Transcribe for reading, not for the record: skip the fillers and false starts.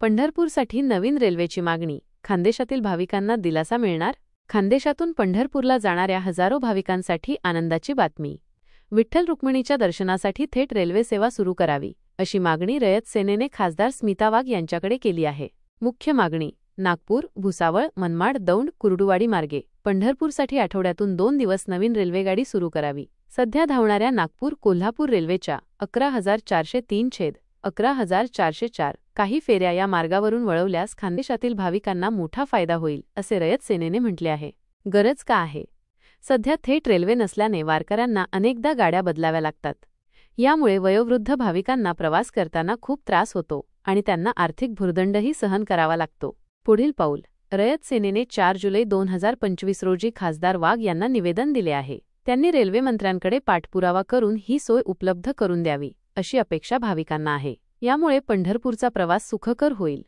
पंढरपूरसाठी नवीन रेल्वेची मागणी, खानदेशातील भाविकांना दिलासा मिळणार? खानदेशातून पंढरपूरला जाणाऱ्या हजारो भाविकांसाठी आनंदाची बातमी. विठ्ठल रुक्मिणीच्या दर्शनासाठी थेट रेल्वे सेवा सुरू करावी, अशी मागणी रयत सेनेने खासदार स्मिता वाघ यांच्याकडे केली आहे. मुख्य मागणी: नागपूर, भुसावळ, मनमाड, दौंड, कुर्डुवाडी मार्गे पंढरपूरसाठी आठवड्यातून 2 दिवस नवीन रेल्वेगाडी सुरू करावी. सध्या धावणाऱ्या नागपूर-कोल्हापूर रेल्वेच्या 11,403-11,404 काही फेऱ्या या मार्गावरून वळवल्यास खानदेशातील भाविकांना मोठा फायदा होईल, असे रयत सेनेने म्हटले आहे. गरज का आहे? सध्या थेट रेल्वे नसल्याने वारकऱ्यांना अनेकदा गाड्या बदलाव्या लागतात. यामुळे वयोवृद्ध भाविकांना प्रवास करताना खूप त्रास होतो आणि त्यांना आर्थिक भुर्दंडही सहन करावा लागतो. पुढील पाऊल: रयत सेनेने 4 जुलै 2025 रोजी खासदार वाघ यांना निवेदन दिले आहे. त्यांनी रेल्वे मंत्र्यांकडे पाठपुरावा करून ही सोय उपलब्ध करून द्यावी, अशी अपेक्षा भाविकांना आहे. यामुळे पंढरपूरचा प्रवास सुखकर होईल.